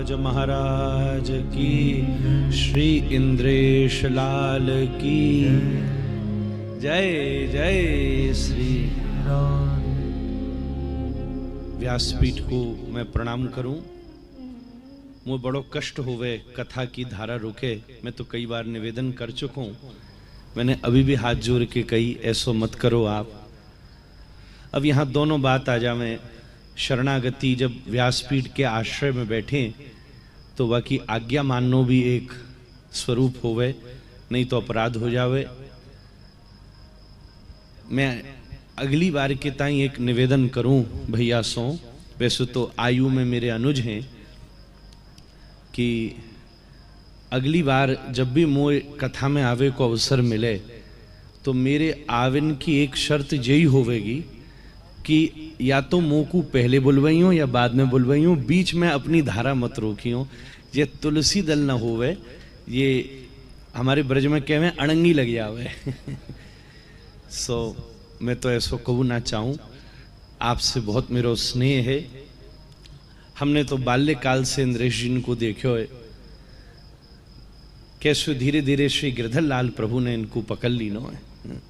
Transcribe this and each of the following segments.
राज महाराज की, श्री इंद्रेश लाल की जय। जय श्री राम। व्यासपीठ को मैं प्रणाम करूं। मुझे बड़ो कष्ट होवे कथा की धारा रुके। मैं तो कई बार निवेदन कर चुका हूं, मैंने अभी भी हाथ जोड़ के कही ऐसो मत करो आप। अब यहाँ दोनों बात आ जावे। शरणागति जब व्यासपीठ के आश्रय में बैठे तो बाकी आज्ञा माननो भी एक स्वरूप होवे, नहीं तो अपराध हो जावे। मैं अगली बार के ताई एक निवेदन करूं भैया सो, वैसे तो आयु में मेरे अनुज हैं, कि अगली बार जब भी मोए कथा में आवे को अवसर मिले तो मेरे आवन की एक शर्त यही होवेगी कि या तो मुँह को पहले बुलवाई हो या बाद में बुलवाई हो, बीच में अपनी धारा मत रोकी हो। ये तुलसी दल न होवे, ये हमारे ब्रज में कहे अड़ंगी लग जावे। सो मैं तो ऐसो कहूँ ना चाहूँ। आपसे बहुत मेरा स्नेह है। हमने तो बाल्यकाल से इंद्रेश जी को देखो है, कैसे धीरे धीरे श्री गिरधर लाल प्रभु ने इनको पकड़ ली नो है।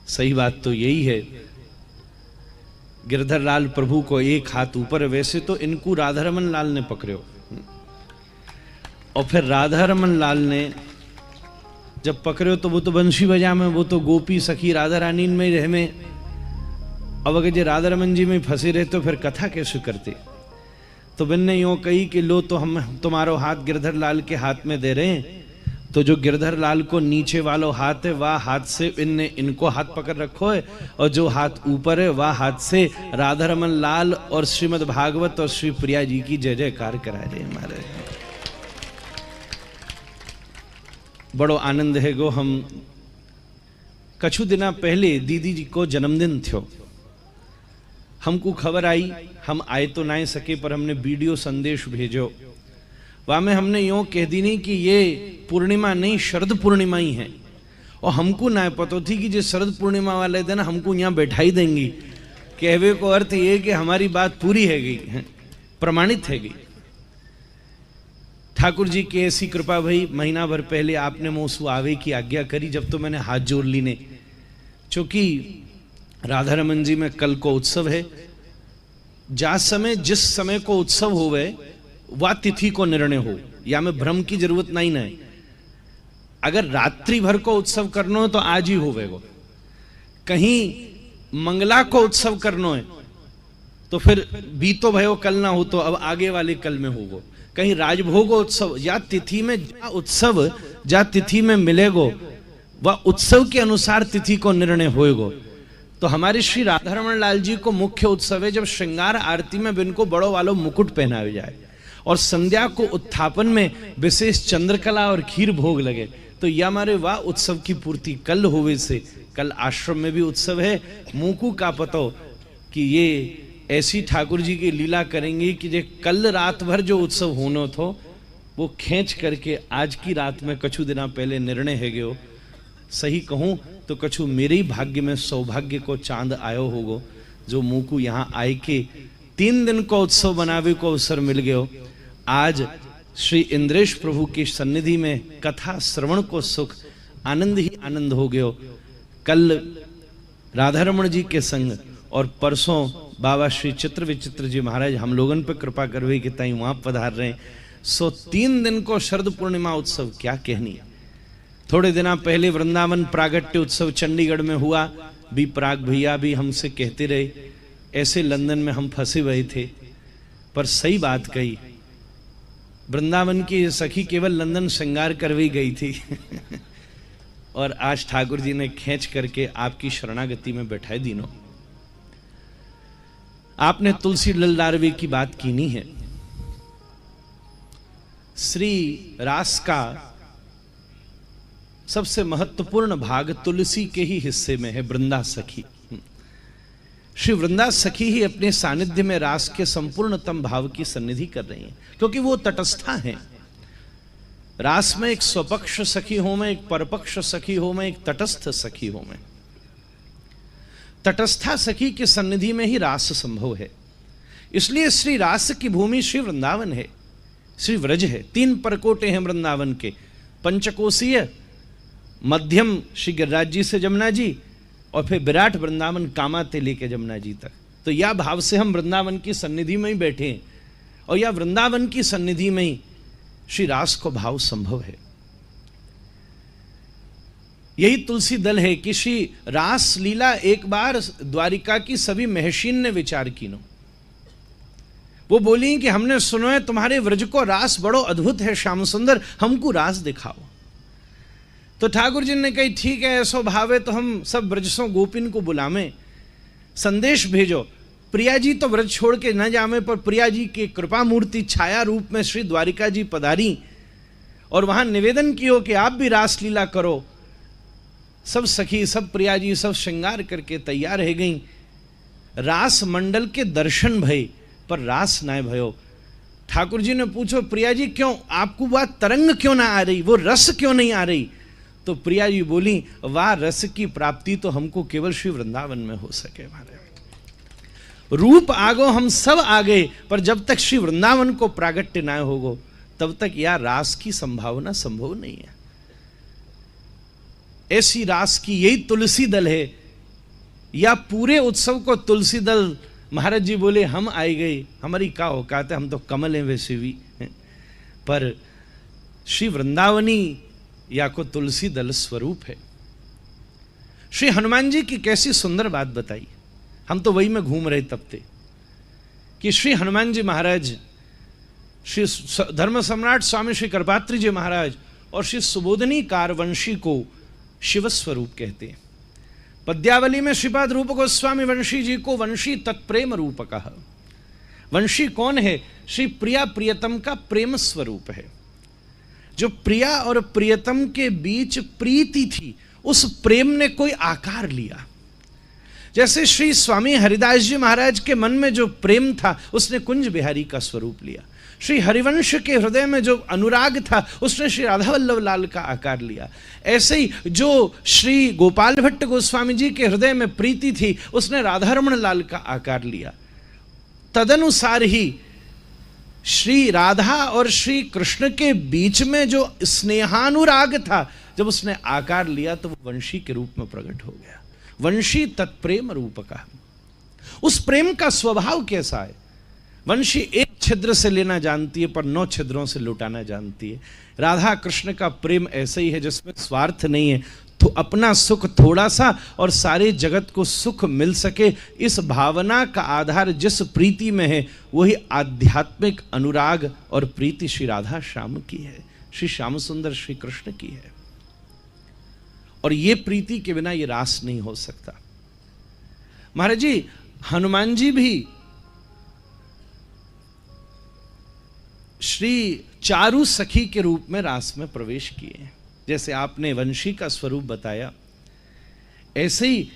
सही बात तो यही है, गिरधर लाल प्रभु को एक हाथ ऊपर, वैसे तो इनको राधारमन लाल ने पकड़ो, और फिर राधारमन लाल ने जब पकड़ो तो वो तो बंशी बजा में, वो तो गोपी सखी राधा रानी में रह में। अब अगर जो राधारमन जी में फंसे रहे तो फिर कथा कैसे करते। तो बिन्ने यूं कही कि लो तो हम तुम्हारो हाथ गिरधर लाल के हाथ में दे रहे हैं, तो जो गिरधर लाल को नीचे वालों हाथ है वह हाथ से इनने इनको हाथ पकड़ रखो है, और जो हाथ ऊपर है वह हाथ से राधारमन लाल और श्रीमद् भागवत और श्री प्रिया जी की जय जयकार करा रहे हमारे। बड़ो आनंद है गो। हम कछु दिना पहले दीदी जी को जन्मदिन थयो, हमको खबर आई, हम आए तो ना सके पर हमने वीडियो संदेश भेजो। वहाँ में हमने यूँ कह दी नहीं कि ये पूर्णिमा नहीं शरद पूर्णिमा ही है, और हमको ना पता थी कि जो शरद पूर्णिमा वाले दिन हमको यहाँ बैठा ही देंगी। कहवे को अर्थ ये कि हमारी बात पूरी है गई है, प्रमाणित है गई। ठाकुर जी की ऐसी कृपा भाई, महीना भर पहले आपने मोसू आवे की आज्ञा करी, जब तो मैंने हाथ जोड़ ली ने, चूंकि राधारमन जी में कल को उत्सव है। जिस समय को उत्सव होवे वह तिथि को निर्णय हो, या में भ्रम की जरूरत नहीं है। अगर रात्रि भर को उत्सव करना हो तो आज ही होवेगो, कहीं मंगला को उत्सव करना है तो फिर बीतो भयो कल ना हो तो अब आगे वाले कल में होगो। कहीं राजभोग उत्सव या तिथि में जा उत्सव जा तिथि में मिलेगो, वह उत्सव के अनुसार तिथि को निर्णय होएगो। तो हमारे श्री राधारमण लाल जी को मुख्य उत्सव है जब श्रृंगार आरती में इनको बड़ो वालों मुकुट पहनाए जाए, और संध्या को उत्थापन में विशेष चंद्रकला और खीर भोग लगे। तो यह हमारे वाह उत्सव की पूर्ति कल होवे से, कल आश्रम में भी उत्सव है। मुंकू का पतो कि ये ऐसी ठाकुर जी की लीला करेंगे कि जो कल रात भर जो उत्सव होना थो वो खींच करके आज की रात में कछु दिना पहले निर्णय है गयो। सही कहूं तो कछु मेरे ही भाग्य में सौभाग्य को चांद आयो होगो, जो मुंकू यहाँ आए के 3 दिन को उत्सव बनावे को अवसर मिल गयो। आज श्री इंद्रेश प्रभु की सन्निधि में कथा श्रवण को सुख आनंद ही आनंद हो गयो। कल राधारमण जी के संग और परसों बाबा श्री चित्र विचित्र जी महाराज हम लोगन पे कृपा करवे कि ताई वहां पधार रहे। सो 3 दिन को शरद पूर्णिमा उत्सव क्या कहनी। थोड़े दिना पहले वृंदावन प्रागट्य उत्सव चंडीगढ़ में हुआ, भी प्राग भैया भी हमसे कहते रहे, ऐसे लंदन में हम फंसे हुए थे। पर सही बात कही, वृंदावन की सखी केवल लंदन श्रृंगार करवी गई थी और आज ठाकुर जी ने खींच करके आपकी शरणागति में बैठाए दिनों। आपने तुलसी ललदारवे की बात की नहीं है। श्री रास का सबसे महत्वपूर्ण भाग तुलसी के ही हिस्से में है, वृंदा सखी। श्री वृंदा सखी ही अपने सानिध्य में रास के संपूर्णतम भाव की सन्निधि कर रही हैं, क्योंकि वो तटस्था हैं। रास में एक स्वपक्ष सखी हो में, एक परपक्ष सखी हो में, एक तटस्थ सखी हो में। तटस्था सखी की सन्निधि में ही रास संभव है। इसलिए श्री रास की भूमि श्री वृंदावन है। श्री व्रज है। 3 परकोटे हैं वृंदावन के, पंचकोशीय, मध्यम श्री गिरिराज जी से जमुना जी, और फिर विराट वृंदावन कामाते लेके जमुना जी तक। तो यह भाव से हम वृंदावन की सन्निधि में ही बैठे हैं, और यह वृंदावन की सन्निधि में ही श्री रास को भाव संभव है। यही तुलसी दल है कि श्री रास लीला एक बार द्वारिका की सभी महर्षियों ने विचार की नो। वो बोली कि हमने सुनो है तुम्हारे व्रज को रास बड़ो अद्भुत है, श्याम सुंदर हमको रास दिखाओ। तो ठाकुर जी ने कही ठीक है, ऐसो भाव है तो हम सब ब्रजसों गोपिन को बुलावे, संदेश भेजो। प्रिया जी तो व्रज छोड़ के न जावे, पर प्रिया जी की कृपा मूर्ति छाया रूप में श्री द्वारिका जी पधारी और वहां निवेदन कियो कि आप भी रास लीला करो। सब सखी, सब प्रिया जी सब श्रृंगार करके तैयार रह गई। रास मंडल के दर्शन भय पर रास ना भयो। ठाकुर जी ने पूछो प्रिया जी क्यों, आपको वह तरंग क्यों ना आ रही, वो रस क्यों नहीं आ रही? तो प्रिया जी बोली वाह रस की प्राप्ति तो हमको केवल श्री वृंदावन में हो सके। हमारे रूप आगो हम सब आ गए, पर जब तक श्री वृंदावन को प्रागट्य ना होगो तब तक यह रास की संभावना संभव नहीं है। ऐसी रास की यही तुलसी दल है, या पूरे उत्सव को तुलसी दल। महाराज जी बोले हम आए गए, हमारी क्या औकात है, हम तो कमल हैं वैसे भी, पर श्री वृंदावनी या को तुलसी दल स्वरूप है। श्री हनुमान जी की कैसी सुंदर बात बताई, हम तो वही में घूम रहे तब थे कि श्री हनुमान जी महाराज, श्री धर्म सम्राट स्वामी श्री कृपात्री जी महाराज और श्री सुबोधनी कारवंशी को शिव स्वरूप कहते हैं। पद्यावली में श्रीपाद रूप गोस्वामी वंशी जी को वंशी तत्प्रेम रूप कहा। वंशी कौन है? श्री प्रिया प्रियतम का प्रेम स्वरूप है। जो प्रिया और प्रियतम के बीच प्रीति थी, उस प्रेम ने कोई आकार लिया। जैसे श्री स्वामी हरिदास जी महाराज के मन में जो प्रेम था उसने कुंज बिहारी का स्वरूप लिया। श्री हरिवंश के हृदय में जो अनुराग था उसने श्री राधा वल्लभ लाल का आकार लिया। ऐसे ही जो श्री गोपाल भट्ट गोस्वामी जी के हृदय में प्रीति थी उसने राधारमण लाल का आकार लिया। तदनुसार ही श्री राधा और श्री कृष्ण के बीच में जो स्नेहानुराग था, जब उसने आकार लिया तो वो वंशी के रूप में प्रकट हो गया। वंशी तत्प्रेम रूप का। उस प्रेम का स्वभाव कैसा है? वंशी एक छिद्र से लेना जानती है पर 9 छिद्रों से लुटाना जानती है। राधा कृष्ण का प्रेम ऐसे ही है जिसमें स्वार्थ नहीं है, तो अपना सुख थोड़ा सा और सारे जगत को सुख मिल सके, इस भावना का आधार जिस प्रीति में है वही आध्यात्मिक अनुराग और प्रीति श्री राधा श्याम की है, श्री श्याम सुंदर श्री कृष्ण की है। और ये प्रीति के बिना ये रास नहीं हो सकता। महाराज जी हनुमान जी भी श्री चारु सखी के रूप में रास में प्रवेश किए। जैसे आपने वंशी का स्वरूप बताया, ऐसे ही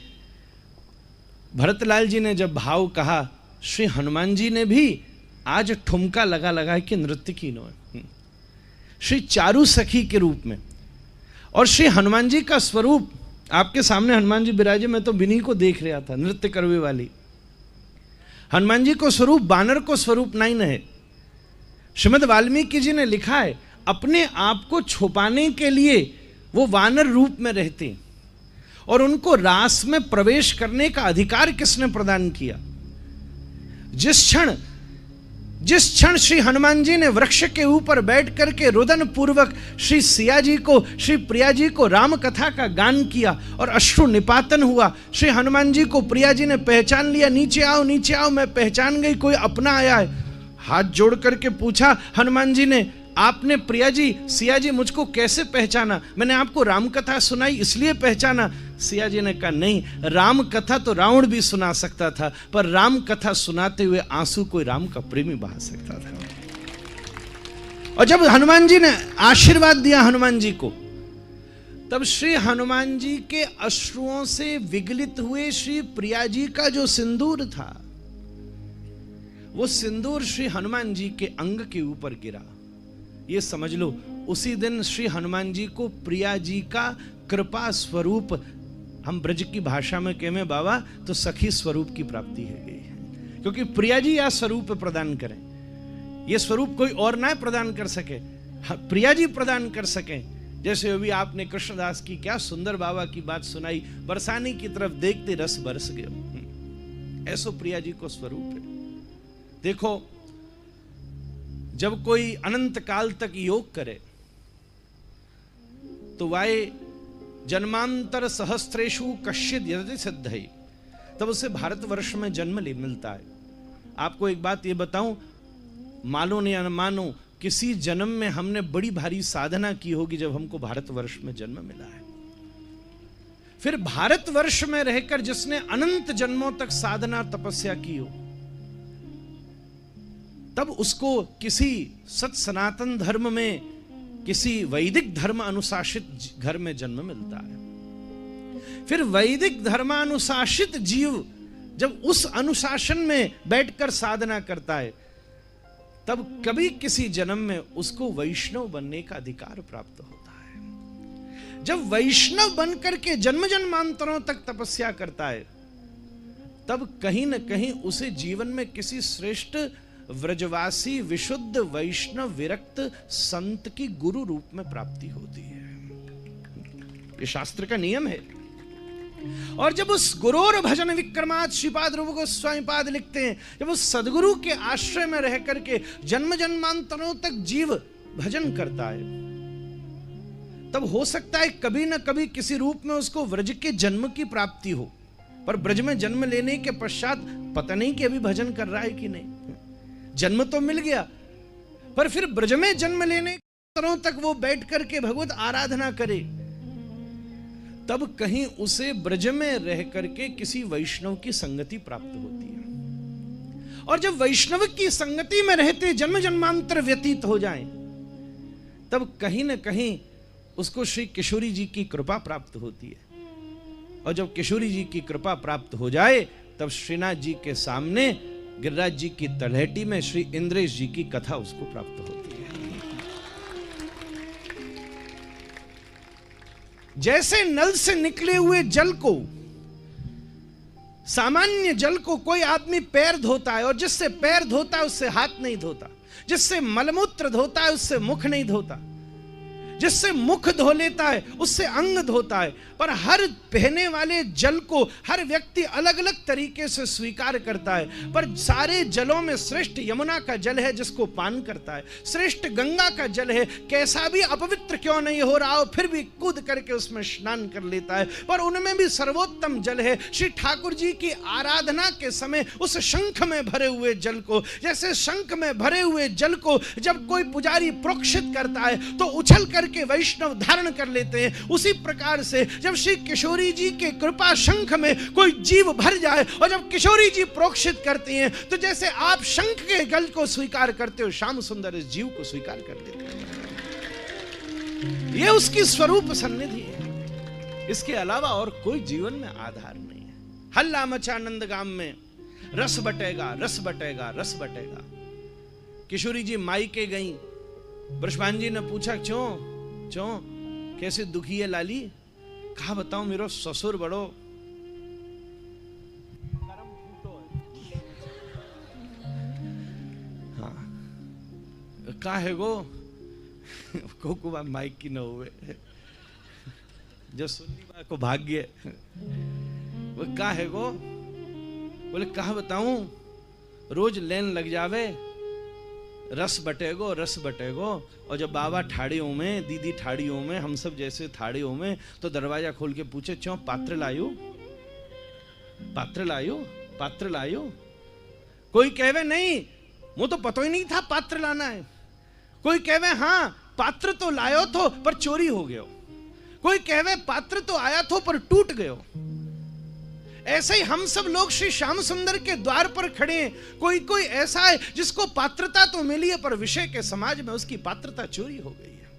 भरतलाल जी ने जब भाव कहा, श्री हनुमान जी ने भी आज ठुमका लगा लगा कि नृत्य की नो श्री चारु सखी के रूप में। और श्री हनुमान जी का स्वरूप आपके सामने हनुमान जी विराजे, मैं तो बिन्हीं को देख रहा था, नृत्य करवे वाली। हनुमान जी को स्वरूप बानर को स्वरूप नहीं है। श्रीमद् वाल्मीकि जी ने लिखा है अपने आप को छुपाने के लिए वो वानर रूप में रहते, और उनको रास में प्रवेश करने का अधिकार किसने प्रदान किया? जिस क्षण श्री हनुमान जी ने वृक्ष के ऊपर बैठ करके रुदन पूर्वक श्री सिया जी को, श्री प्रिया जी को राम कथा का गान किया और अश्रु निपातन हुआ, श्री हनुमान जी को प्रिया जी ने पहचान लिया, नीचे आओ मैं पहचान गई, कोई अपना आया है। हाथ जोड़ करके पूछा हनुमान जी ने, आपने प्रिया जी सिया जी मुझको कैसे पहचाना? मैंने आपको राम कथा सुनाई इसलिए पहचाना। सिया जी ने कहा नहीं, राम कथा तो रावण भी सुना सकता था, पर राम कथा सुनाते हुए आंसू कोई राम का प्रेमी बहा सकता था। और जब हनुमान जी ने आशीर्वाद दिया हनुमान जी को, तब श्री हनुमान जी के अश्रुओं से विगलित हुए श्री प्रिया जी का जो सिंदूर था, वो सिंदूर श्री हनुमान जी के अंग के ऊपर गिरा। ये समझ लो उसी दिन श्री हनुमान जी को प्रिया जी का कृपा स्वरूप, हम ब्रज की भाषा में कहें बाबा तो सखी स्वरूप की प्राप्ति है गई है, क्योंकि प्रिया जी यह स्वरूप प्रदान करें। ये स्वरूप कोई और ना प्रदान कर सके, प्रिया जी प्रदान कर सके। जैसे अभी आपने कृष्णदास की क्या सुंदर बाबा की बात सुनाई, बरसाने की तरफ देखते रस बरस गए, ऐसो प्रिया जी को स्वरूप है। देखो, जब कोई अनंत काल तक योग करे तो वाए जन्मांतर सहस्त्रेषु कश्चिद यदि सिद्धि, तब उसे भारतवर्ष में जन्म ले मिलता है। आपको एक बात ये बताऊं, मानो या न मानो, किसी जन्म में हमने बड़ी भारी साधना की होगी जब हमको भारतवर्ष में जन्म मिला है। फिर भारतवर्ष में रहकर जिसने अनंत जन्मों तक साधना तपस्या की हो, तब उसको किसी सत सनातन धर्म में, किसी वैदिक धर्म अनुशासित घर में जन्म मिलता है। फिर वैदिक धर्मानुशासित जीव जब उस अनुशासन में बैठकर साधना करता है, तब कभी किसी जन्म में उसको वैष्णव बनने का अधिकार प्राप्त होता है। जब वैष्णव बनकर के जन्म जन्मांतरों तक तपस्या करता है, तब कहीं न कहीं उसे जीवन में किसी श्रेष्ठ व्रजवासी विशुद्ध वैष्णव विरक्त संत की गुरु रूप में प्राप्ति होती है। ये शास्त्र का नियम है। और जब उस गुरोर भजन विक्रमात् श्रीपाद रूप गोस्वामी पाद लिखते हैं, जब उस सदगुरु के आश्रय में रह करके जन्म जन्मांतरों तक जीव भजन करता है, तब हो सकता है कभी न कभी किसी रूप में उसको व्रज के जन्म की प्राप्ति हो, पर ब्रज में जन्म लेने के पश्चात पता नहीं कि अभी भजन कर रहा है कि नहीं। जन्म तो मिल गया, पर फिर ब्रज में जन्म लेने तरह तक वो बैठ करके भगवत आराधना करे, तब कहीं उसे ब्रज में रह करके किसी वैष्णव की संगति प्राप्त होती है। और जब वैष्णव की संगति में रहते जन्म जन्मांतर व्यतीत हो जाएं, तब कहीं न कहीं उसको श्री किशोरी जी की कृपा प्राप्त होती है। और जब किशोरी जी की कृपा प्राप्त हो जाए, तब श्रीनाथ जी के सामने गिरिराज जी की तलहटी में श्री इंद्रेश जी की कथा उसको प्राप्त होती है। जैसे नल से निकले हुए जल को, सामान्य जल को कोई आदमी पैर धोता है, और जिससे पैर धोता है उससे हाथ नहीं धोता, जिससे मलमूत्र धोता है उससे मुख नहीं धोता, जिससे मुख धो लेता है उससे अंग धोता है, पर हर बहने वाले जल को हर व्यक्ति अलग अलग तरीके से स्वीकार करता है। पर सारे जलों में श्रेष्ठ यमुना का जल है जिसको पान करता है, श्रेष्ठ गंगा का जल है, कैसा भी अपवित्र क्यों नहीं हो रहा हो फिर भी कूद करके उसमें स्नान कर लेता है। पर उनमें भी सर्वोत्तम जल है श्री ठाकुर जी की आराधना के समय उस शंख में भरे हुए जल को। जैसे शंख में भरे हुए जल को जब कोई पुजारी प्रोक्षित करता है तो उछल करके वैष्णव धारण कर लेते हैं, उसी प्रकार से जब श्री किशोरी जी के कृपा शंख में कोई जीव भर जाए और जब किशोरी जी प्रोक्षित करती हैं, तो जैसे आप शंख के गल को स्वीकार करते हो, श्याम सुंदर इस जीव को स्वीकार कर लेते हैं। ये उसकी स्वरूप सन्निधि है, इसके अलावा और कोई जीवन में आधार नहीं है। हल्ला मचा नंदगाम में, रस बटेगा रस बटेगा रस बटेगा। किशोरी जी मायके गई, ब्रजभान जी ने पूछा क्यों क्यों कैसे दुखी है लाली? कहा बताऊं मेरो ससुर बड़ो हाँ का है गो को माइक की न हुए जो सुननी बात को भाग्य वो का है गो। बोले कहा बताऊं, रोज लेन लग जावे, रस बटेगो रस बटेगो। और जब बाबा ठाड़ियों में, दीदी ठाड़ियों में, हम सब जैसे थाड़ियों में, तो दरवाजा खोल के पूछे क्यों पात्र लायो पात्र लायो पात्र लायो। कोई कहवे नहीं वो तो पता ही नहीं था पात्र लाना है, कोई कहवे हाँ पात्र तो लायो थो पर चोरी हो गयो, कोई कहवे पात्र तो आया थो पर टूट गयो। ऐसे ही हम सब लोग श्री श्याम सुंदर के द्वार पर खड़े हैं। कोई कोई ऐसा है जिसको पात्रता तो मिली है पर विषय के समाज में उसकी पात्रता चोरी हो गई है।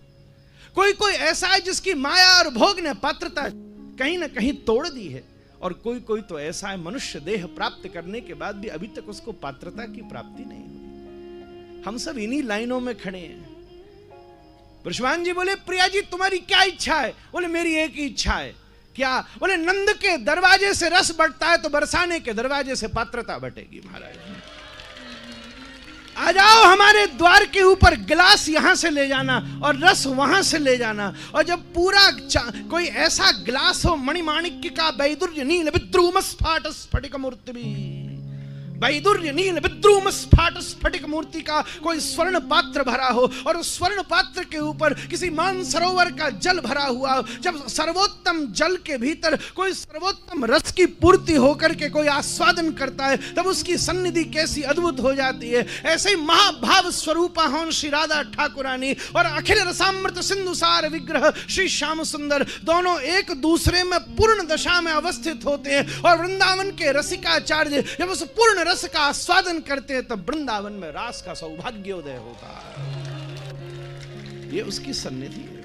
कोई कोई ऐसा है जिसकी माया और भोग ने पात्रता कहीं ना कहीं तोड़ दी है। और कोई कोई तो ऐसा है मनुष्य देह प्राप्त करने के बाद भी अभी तक उसको पात्रता की प्राप्ति नहीं हुई। हम सब इन्हीं लाइनों में खड़े हैं। ब्रजभान जी बोले प्रिया जी तुम्हारी क्या इच्छा है? बोले मेरी एक ही इच्छा है। क्या? बोले नंद के दरवाजे से रस बटता है तो बरसाने के दरवाजे से पात्रता बटेगी महाराज। आ जाओ हमारे द्वार के ऊपर, गिलास यहां से ले जाना और रस वहां से ले जाना। और जब पूरा कोई ऐसा गिलास हो, मणिमाणिक्य का वैदुर्य नील विद्रुम स्फाट स्फटिक मूर्ति भी, वैदुर्य नील विद्रुम स्फाट स्फटिक मूर्ति का कोई स्वर्ण पात्र भरा हो, और उस स्वर्ण पात्र के ऊपर किसी मानसरोवर का जल भरा हुआ हो, जब सर्वोत्तम जल के भीतर कोई सर्वोत्तम रस की पूर्ति होकर के कोई आस्वादन करता है, तब उसकी सन्निधि कैसी अद्भुत हो जाती है। ऐसे ही महाभाव स्वरूपा हों श्री राधा ठाकुरानी और अखिल रसामृत सिंधुसार विग्रह श्री श्याम सुंदर, दोनों एक दूसरे में पूर्ण दशा में अवस्थित होते हैं। और वृंदावन के रसिकाचार्य जब उस पूर्ण रस का आस्वादन करते हैं, तब वृंदावन में रास का सौभाग्योदय होता है। ये उसकी सन्निधि है।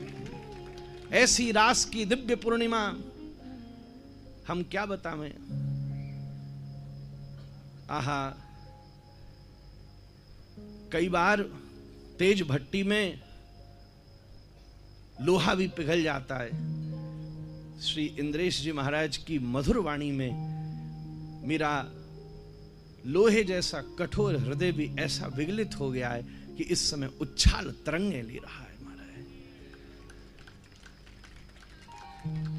ऐसी रास की दिव्य पूर्णिमा हम क्या बताएं। आहा, कई बार तेज भट्टी में लोहा भी पिघल जाता है। श्री इंद्रेश जी महाराज की मधुर वाणी में मेरा लोहे जैसा कठोर हृदय भी ऐसा विगलित हो गया है कि इस समय उच्छाल तरंगे ले रहा है महाराज।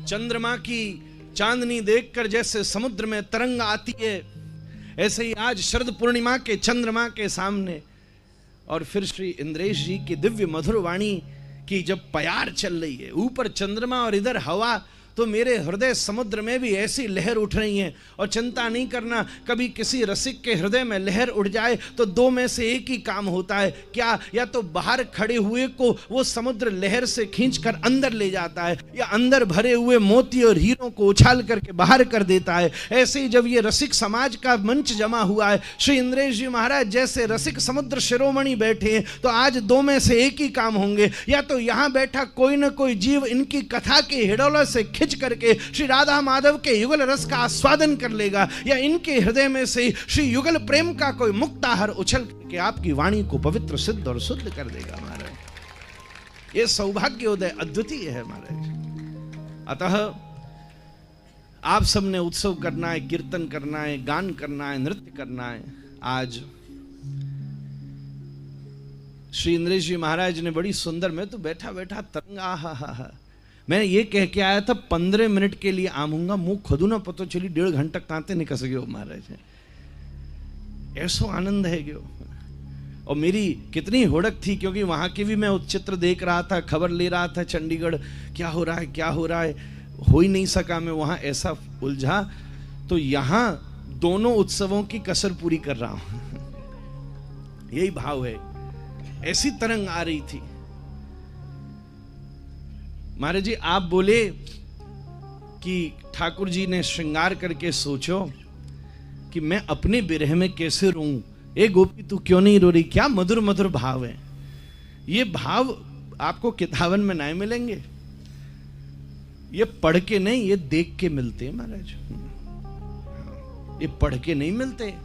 चंद्रमा की चांदनी देखकर जैसे समुद्र में तरंग आती है, ऐसे ही आज शरद पूर्णिमा के चंद्रमा के सामने और फिर श्री इंद्रेश जी की दिव्य मधुर वाणी की जब प्यार चल रही है, ऊपर चंद्रमा और इधर हवा, तो मेरे हृदय समुद्र में भी ऐसी लहर उठ रही है। और चिंता नहीं करना, कभी किसी रसिक के हृदय में लहर उठ जाए तो दो में से एक ही काम होता है। क्या? या तो बाहर खड़े हुए को वो समुद्र लहर से खींचकर अंदर ले जाता है, या अंदर भरे हुए मोती और हीरों को उछाल करके बाहर कर देता है। ऐसे ही जब ये रसिक समाज का मंच जमा हुआ है, श्री इंद्रेश जी महाराज जैसे रसिक समुद्र शिरोमणि बैठे हैं, तो आज दो में से एक ही काम होंगे। या तो यहां बैठा कोई ना कोई जीव इनकी कथा के हिडोले से खिंच करके श्री राधा माधव के युगल रस का आस्वादन कर लेगा, या इनके हृदय में से श्री युगल प्रेम का कोई मुक्ताहार उछल के आपकी वाणी को पवित्र सिद्ध और शुद्ध कर देगा महाराज। ये सौभाग्योदय अद्वितीय है महाराज। अतः आप सबने उत्सव करना है, कीर्तन करना है, गान करना है, नृत्य करना है। आज श्री इंद्रेश जी महाराज ने बड़ी सुंदर, मैं तो बैठा बैठा तरंग, आहा, मैं ये कह के आया था 15 मिनट के लिए आऊंगा, मुंह खुद ना पता चली 1.5 घंटा कांते निकस गयो महाराज। ऐसो आनंद है गयो। और मेरी कितनी हुड़क थी, क्योंकि वहां के भी मैं चित्र देख रहा था, खबर ले रहा था चंडीगढ़, क्या हो रहा है क्या हो रहा है, हो ही नहीं सका मैं वहां, ऐसा उलझा। तो यहां दोनों उत्सवों की कसर पूरी कर रहा हूं। यही भाव है। ऐसी तरंग आ रही थी महाराज जी। आप बोले कि ठाकुर जी ने श्रृंगार करके सोचो कि मैं अपने विरह में कैसे रोऊं। ए गोपी तू क्यों नहीं रो रही। क्या मधुर मधुर भाव है। ये भाव आपको किताबन में नहीं मिलेंगे, ये पढ़ के नहीं, ये देख के मिलते हैं महाराज। ये पढ़ के नहीं मिलते।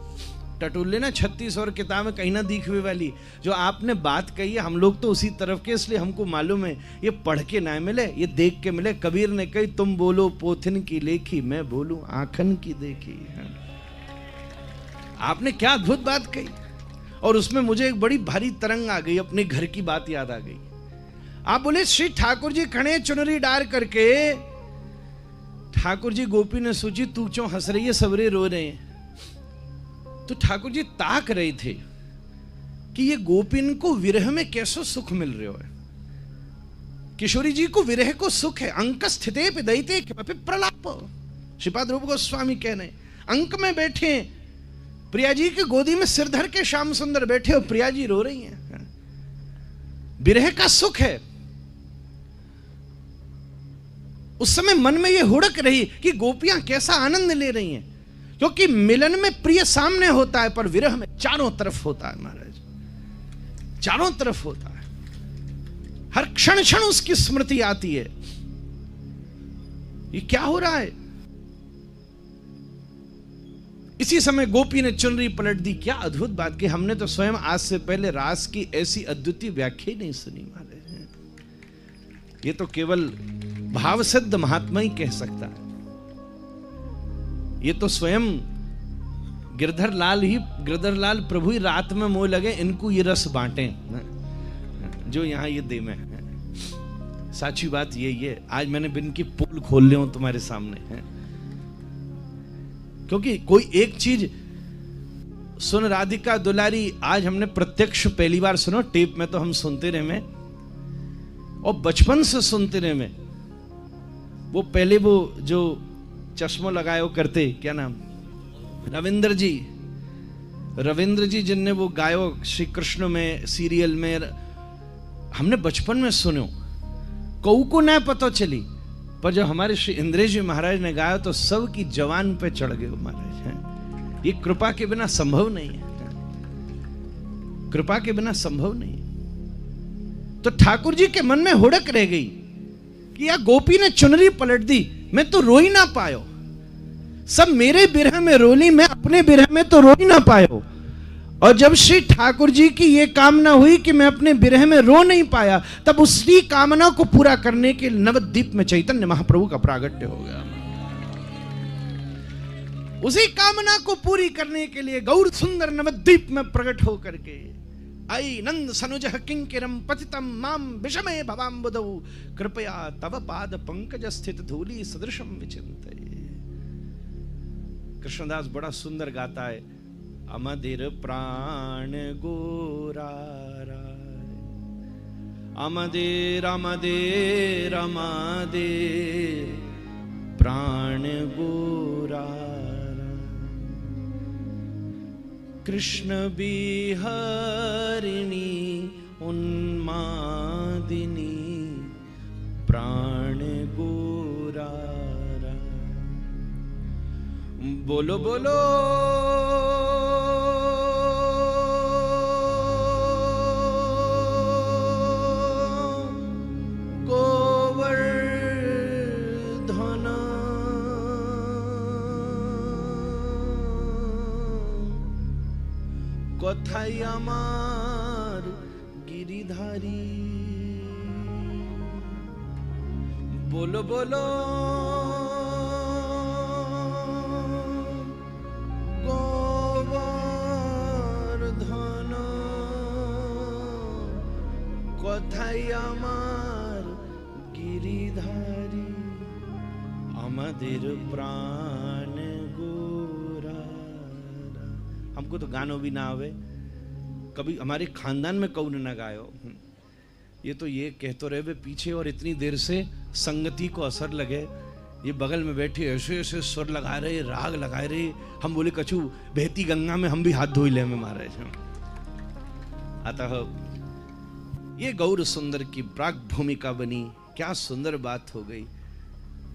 टटोले ना 36 और किताबें कहीं ना दिखवे वाली। जो आपने बात कही है, हम लोग तो उसी तरफ के, इसलिए हमको मालूम है। ये पढ़ के ना मिले, ये देख के मिले। कबीर ने कही, तुम बोलो पोथिन की लेखी, मैं बोलूं आंखन की देखी। आपने क्या अद्भुत बात कही। और उसमें मुझे एक बड़ी भारी तरंग आ गई, अपने घर की बात याद आ गई। आप बोले श्री ठाकुर जी खड़े चुनरी डाल करके। ठाकुर जी, गोपी ने सोची तू क्यों हंस रही है, सबरे रो रहे हैं। तो ठाकुर जी ताक रहे थे कि ये गोपिन को विरह में कैसे सुख मिल रहे हो। किशोरी जी को विरह को सुख है। अंक स्थिते दैते प्रलाप। श्रीपाद रूप गोस्वामी कह रहे, अंक में बैठे प्रिया जी की गोदी में सिर धर के श्याम सुंदर बैठे हो, प्रिया जी रो रही हैं। विरह का सुख है। उस समय मन में यह हुड़क रही कि गोपियां कैसा आनंद ले रही हैं, क्योंकि मिलन में प्रिय सामने होता है, पर विरह में चारों तरफ होता है महाराज, चारों तरफ होता है। हर क्षण क्षण उसकी स्मृति आती है। ये क्या हो रहा है। इसी समय गोपी ने चुनरी पलट दी। क्या अद्भुत बात की। हमने तो स्वयं आज से पहले रास की ऐसी अद्वितीय व्याख्या ही नहीं सुनी महाराज। ये तो केवल भाव सिद्ध महात्मा ही कह सकता है। ये तो स्वयं गिरधर लाल प्रभु ही रात में मोह लगे इनको ये रस बांटे जो यहाँ ये दे में है। साची बात यही है। आज मैंने बिन की पोल खोल ले हूं तुम्हारे सामने है, क्योंकि कोई एक चीज सुन राधिका दुलारी, आज हमने प्रत्यक्ष पहली बार सुनो, टेप में तो हम सुनते रहे में और बचपन से सुनते रहे में। वो पहले वो जो चश्मो लगायो करते, क्या नाम, रविंद्र जी जिनने वो गायो श्री कृष्ण में सीरियल में, हमने बचपन में सुनो, कऊ को न पता चली, पर जब हमारे श्री इंद्रेश जी महाराज ने गाया तो सब की जवान पे चढ़ गए महाराज हैं। ये कृपा के बिना संभव नहीं है, कृपा के बिना संभव नहीं है। तो ठाकुर जी के मन में हुड़क रह गई कि यार गोपी ने चुनरी पलट दी, मैं तो रो ही ना पायो, सब मेरे बिरह में रोली, मैं अपने बिरह में तो रो ही ना पायो। और जब श्री ठाकुर जी की ये कामना हुई कि मैं अपने बिरह में रो नहीं पाया, तब उसी कामना को पूरा करने के नवद्वीप में चैतन्य महाप्रभु का प्रागट्य हो गया। उसी कामना को पूरी करने के लिए गौर सुंदर नवद्वीप में प्रकट होकर के आई नंद सनुजः किंकिरम पतितम माम विषमे भवाम्बुदौ कृपया तव पाद पंकज स्थित धूली सदृशम विचिंतये। कृष्णदास बड़ा सुंदर गाता है, अमदिर प्राण गोरारा, अमदिर अमदिर अमदिर प्राण गोरारा, कृष्ण बिहरिणी उन्मादिनी प्राण गोरारा। बोलो बोलो কথাই আমার গিরিধারী। बोलो बोलो গোবর্ধন কথাই আমার গিরিধারী, আমাদের प्राण गोरा। हमको तो गानों भी ना आवे, कभी हमारे खानदान में कौन ना गायो, ये तो ये कह तो रहे वे पीछे, और इतनी देर से संगति को असर लगे, ये बगल में बैठे ऐसे ऐसे स्वर लगा रहे, राग लगा रहे। हम बोले कछु बहती गंगा में हम भी हाथ धोई ले में मारे। अतः ये गौर सुंदर की प्राग भूमिका बनी। क्या सुंदर बात हो गई,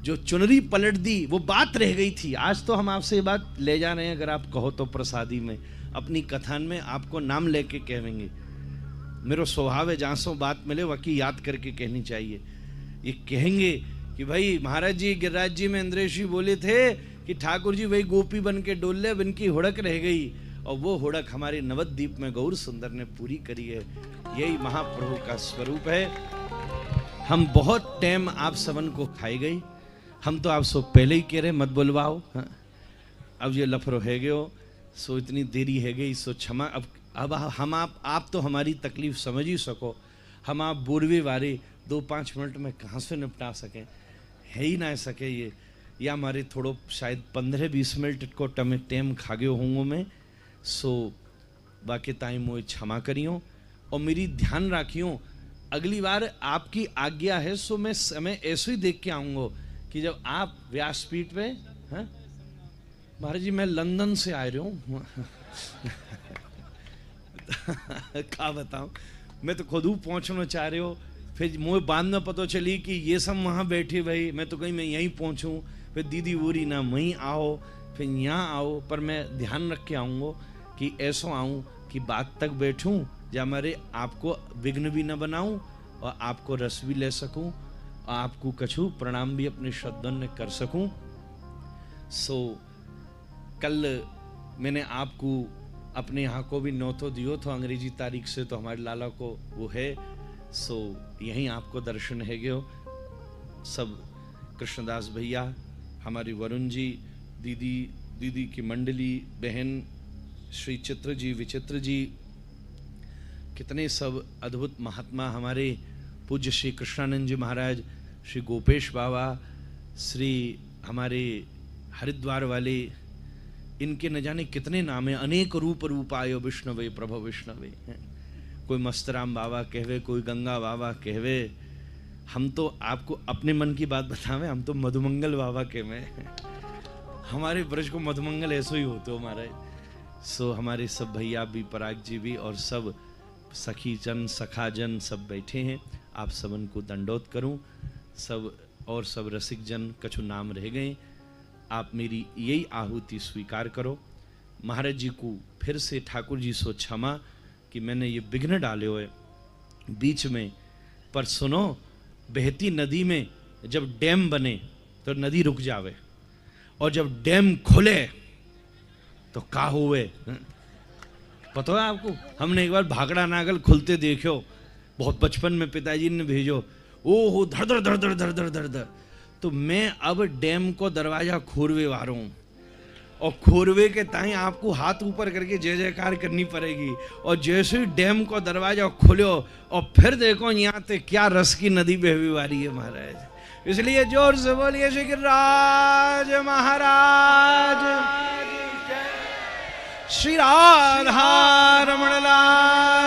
जो चुनरी पलट दी वो बात रह गई थी। आज तो हम आपसे ये बात ले जा रहे हैं, अगर आप कहो तो प्रसादी में, अपनी कथान में आपको नाम लेके कहेंगे। मेरा स्वभाव है जहाँ सो बात मिले वकी याद करके कहनी चाहिए। ये कहेंगे कि भाई महाराज जी गिरिराज जी में इंद्रेश जी बोले थे कि ठाकुर जी वही गोपी बन के डोले, इनकी हुड़क रह गई, और वो हुड़क हमारे नवद्वीप में गौर सुंदर ने पूरी करी है। यही महाप्रभु का स्वरूप है। हम बहुत टाइम आप सबन को खाई गई, हम तो आप सो पहले ही कह रहे मत बुलवाओ, हाँ? अब ये लफड़ो है गयो, सो इतनी देरी है गई, सो क्षमा। अब हम आप तो हमारी तकलीफ समझ ही सको, हम आप बोरवे वाले 2-5 मिनट में कहाँ से निपटा सकें, है ही ना सके ये, या हमारे थोड़ो शायद 15-20 मिनट को टाइम खा गयो होंगे मैं। सो बाकी टाइम वो क्षमा करियो, और मेरी ध्यान रखियो, अगली बार आपकी आज्ञा है सो मैं समय ऐसे ही देख के आऊँगा कि जब आप व्यासपीठ पे, हैं महाराज जी मैं लंदन से आ रहा हूँ क्या बताऊँ, मैं तो खुद पहुँचना चाह रहे हो, फिर मुझे बाद में पता चली कि ये सब वहाँ बैठे भाई, मैं तो कहीं मैं यहीं पहुँचूँ, फिर दीदी बोरी ना वहीं आओ फिर यहाँ आओ, पर मैं ध्यान रख के आऊँगा कि ऐसा आऊँ कि बात तक बैठूँ या हमारे आपको विघ्न भी न बनाऊँ और आपको रस भी ले सकूँ, आपको कछु प्रणाम भी अपने श्रद्धन कर सकूं। सो कल मैंने आपको अपने यहाँ को भी न्योतो दियो तो अंग्रेजी तारीख से, तो हमारे लाला को वो है। सो यहीं आपको दर्शन है गयो। सब कृष्णदास भैया, हमारी वरुण जी, दीदी दीदी की मंडली, बहन श्री चित्र जी, विचित्र जी, कितने सब अद्भुत महात्मा, हमारे पूज्य श्री कृष्णानंद जी महाराज, श्री गोपेश बाबा, श्री हमारे हरिद्वार वाले, इनके न जाने कितने नाम हैं। अनेक रूप रूपायो विष्णवे प्रभु विष्णवे। कोई मस्तराम बाबा कहवे, कोई गंगा बाबा कहवे। हम तो आपको अपने मन की बात बतावे, हम तो मधुमंगल बाबा के में हमारे ब्रज को मधुमंगल ऐसो ही होते हो महाराज। सो हमारे सब भैया भी, पराग जी भी, और सब सखी जन, सखा जन सब बैठे हैं। आप सबन को दंडोत करूं, सब और सब रसिक जन, कछु नाम रह गए, आप मेरी यही आहुति स्वीकार करो। महाराज जी को फिर से ठाकुर जी सो क्षमा कि मैंने ये विघ्न डाले हुए बीच में। पर सुनो, बहती नदी में जब डैम बने तो नदी रुक जावे, और जब डैम खुले तो का हुए पता है आपको? हमने एक बार भागड़ा नागल खुलते देखो, बहुत बचपन में पिताजी ने भेजो, ओहो धड़ धड़ धड़ धड़ धड़ धड़ धड़ धड़। तो मैं अब डैम को दरवाजा खोरवे वाला हूं, और खोरवे के ताई आपको हाथ ऊपर करके जय जयकार करनी पड़ेगी। और जैसे ही डैम को दरवाजा खोलो और फिर देखो यहाँ पे क्या रस की नदी बहवी वाली है महाराज। इसलिए जोर से बोलिए श्री गिरिराज महाराज, श्री राधा रमण लाल